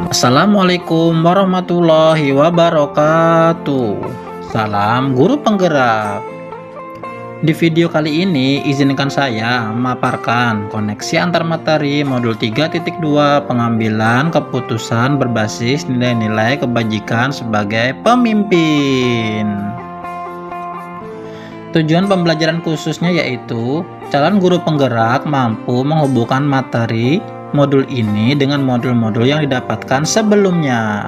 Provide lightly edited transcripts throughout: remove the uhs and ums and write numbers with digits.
Assalamualaikum warahmatullahi wabarakatuh. Salam guru penggerak. Di video kali ini izinkan saya memaparkan koneksi antar materi modul 3.2 pengambilan keputusan berbasis nilai-nilai kebajikan sebagai pemimpin. Tujuan pembelajaran khususnya yaitu calon guru penggerak mampu menghubungkan materi modul ini dengan modul-modul yang didapatkan sebelumnya.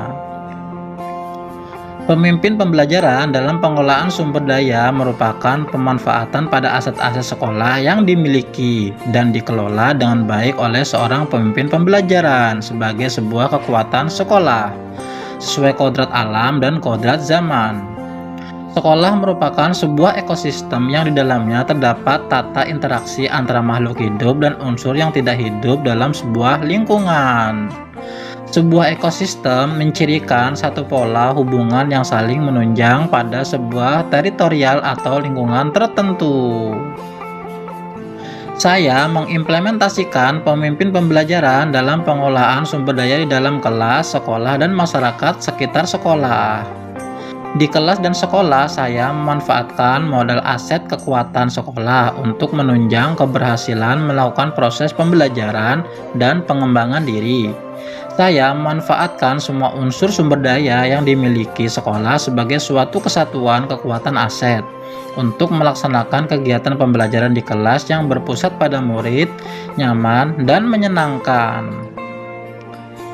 Pemimpin pembelajaran dalam pengelolaan sumber daya merupakan pemanfaatan pada aset-aset sekolah yang dimiliki dan dikelola dengan baik oleh seorang pemimpin pembelajaran sebagai sebuah kekuatan sekolah sesuai kodrat alam dan kodrat zaman. Sekolah merupakan sebuah ekosistem yang di dalamnya terdapat tata interaksi antara makhluk hidup dan unsur yang tidak hidup dalam sebuah lingkungan. Sebuah ekosistem mencirikan satu pola hubungan yang saling menunjang pada sebuah teritorial atau lingkungan tertentu. Saya mengimplementasikan pemimpin pembelajaran dalam pengelolaan sumber daya di dalam kelas, sekolah, dan masyarakat sekitar sekolah. Di kelas dan sekolah, saya memanfaatkan modal aset kekuatan sekolah untuk menunjang keberhasilan melakukan proses pembelajaran dan pengembangan diri. Saya memanfaatkan semua unsur sumber daya yang dimiliki sekolah sebagai suatu kesatuan kekuatan aset untuk melaksanakan kegiatan pembelajaran di kelas yang berpusat pada murid, nyaman, dan menyenangkan.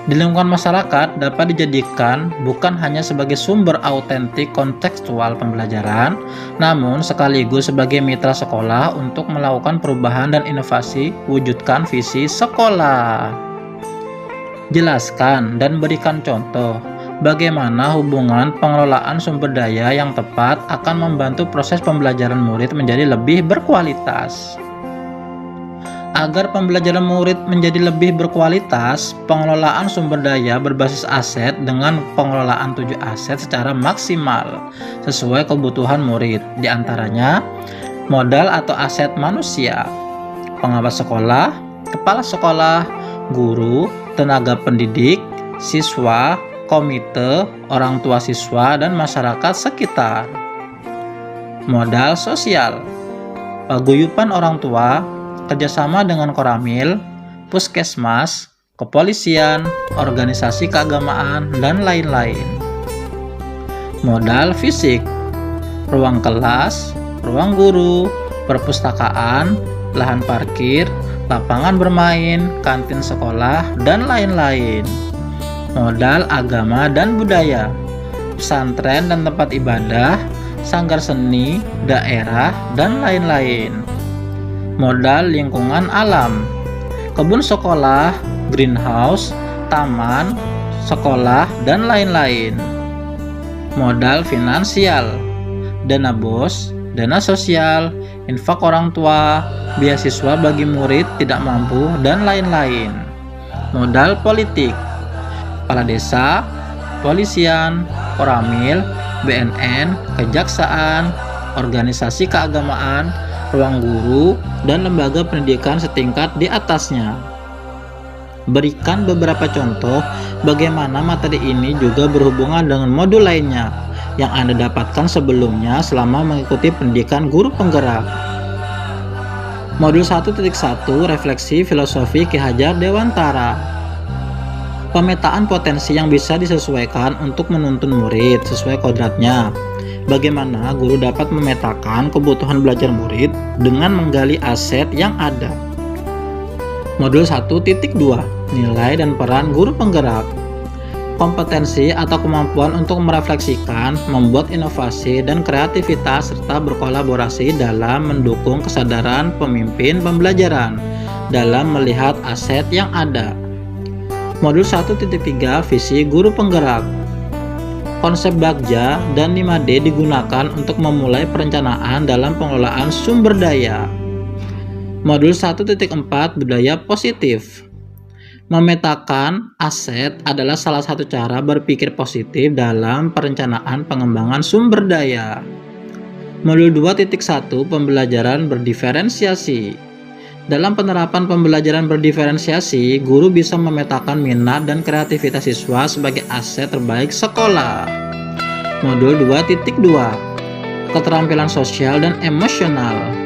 Di lingkungan masyarakat dapat dijadikan bukan hanya sebagai sumber autentik kontekstual pembelajaran, namun sekaligus sebagai mitra sekolah untuk melakukan perubahan dan inovasi wujudkan visi sekolah. Jelaskan dan berikan contoh bagaimana hubungan pengelolaan sumber daya yang tepat akan membantu proses pembelajaran murid menjadi lebih berkualitas. Agar pembelajaran murid menjadi lebih berkualitas, pengelolaan sumber daya berbasis aset dengan pengelolaan 7 aset secara maksimal sesuai kebutuhan murid, diantaranya modal atau aset manusia, pengawas sekolah, kepala sekolah, guru, tenaga pendidik, siswa, komite, orang tua siswa, dan masyarakat sekitar. Modal sosial, paguyuban orang tua, kerjasama dengan Koramil, puskesmas, kepolisian, organisasi keagamaan, dan lain-lain. Modal fisik, ruang kelas, ruang guru, perpustakaan, lahan parkir, lapangan bermain, kantin sekolah, dan lain-lain. Modal agama dan budaya, pesantren dan tempat ibadah, sanggar seni, daerah, dan lain-lain. Modal lingkungan alam, kebun sekolah, greenhouse, taman, sekolah, dan lain-lain. Modal finansial, dana BOS, dana sosial, infak orang tua, beasiswa bagi murid tidak mampu, dan lain-lain. Modal politik, kepala desa, polisian, Koramil, BNN, kejaksaan, organisasi keagamaan, ruang guru, dan lembaga pendidikan setingkat di atasnya. Berikan beberapa contoh bagaimana materi ini juga berhubungan dengan modul lainnya yang Anda dapatkan sebelumnya selama mengikuti pendidikan guru penggerak. Modul 1.1 Refleksi Filosofi Ki Hajar Dewantara. Pemetaan potensi yang bisa disesuaikan untuk menuntun murid sesuai kodratnya. Bagaimana guru dapat memetakan kebutuhan belajar murid dengan menggali aset yang ada. Modul 1.2 Nilai dan peran guru penggerak. Kompetensi atau kemampuan untuk merefleksikan, membuat inovasi dan kreativitas serta berkolaborasi dalam mendukung kesadaran pemimpin pembelajaran dalam melihat aset yang ada. Modul 1.3 Visi guru penggerak. Konsep Bagja dan 5D digunakan untuk memulai perencanaan dalam pengelolaan sumber daya. Modul 1.4 Budaya Positif. Memetakan aset adalah salah satu cara berpikir positif dalam perencanaan pengembangan sumber daya. Modul 2.1 Pembelajaran berdiferensiasi. Dalam penerapan pembelajaran berdiferensiasi, guru bisa memetakan minat dan kreativitas siswa sebagai aset terbaik sekolah. Modul 2.2 Keterampilan sosial dan emosional.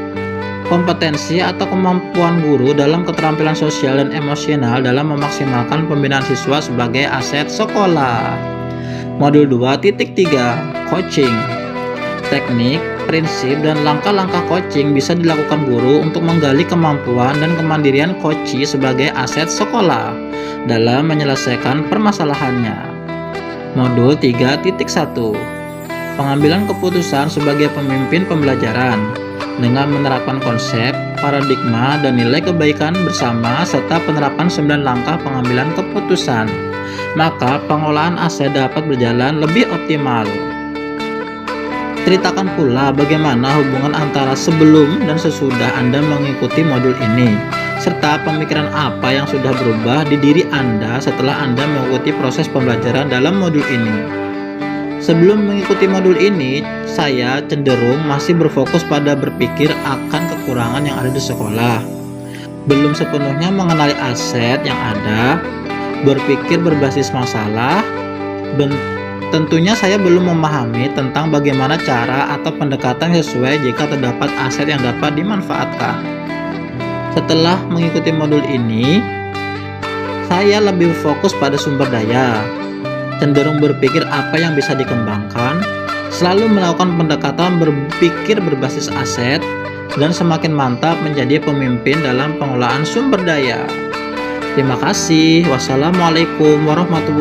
Kompetensi atau kemampuan guru dalam keterampilan sosial dan emosional dalam memaksimalkan pembinaan siswa sebagai aset sekolah. Modul 2.3 Coaching. Teknik, prinsip, dan langkah-langkah coaching bisa dilakukan guru untuk menggali kemampuan dan kemandirian coachi sebagai aset sekolah dalam menyelesaikan permasalahannya. Modul 3.1 Pengambilan keputusan sebagai pemimpin pembelajaran dengan menerapkan konsep, paradigma, dan nilai kebaikan bersama serta penerapan 9 langkah pengambilan keputusan, maka pengolahan aset dapat berjalan lebih optimal. Ceritakan pula bagaimana hubungan antara sebelum dan sesudah Anda mengikuti modul ini, serta pemikiran apa yang sudah berubah di diri Anda setelah Anda mengikuti proses pembelajaran dalam modul ini. Sebelum mengikuti modul ini, saya cenderung masih berfokus pada berpikir akan kekurangan yang ada di sekolah. Belum sepenuhnya mengenali aset yang ada, berpikir berbasis masalah, dan tentunya saya belum memahami tentang bagaimana cara atau pendekatan sesuai jika terdapat aset yang dapat dimanfaatkan. Setelah mengikuti modul ini, saya lebih fokus pada sumber daya, cenderung berpikir apa yang bisa dikembangkan, selalu melakukan pendekatan berpikir berbasis aset, dan semakin mantap menjadi pemimpin dalam pengolahan sumber daya. Terima kasih. Wassalamualaikum warahmatullahi wabarakatuh.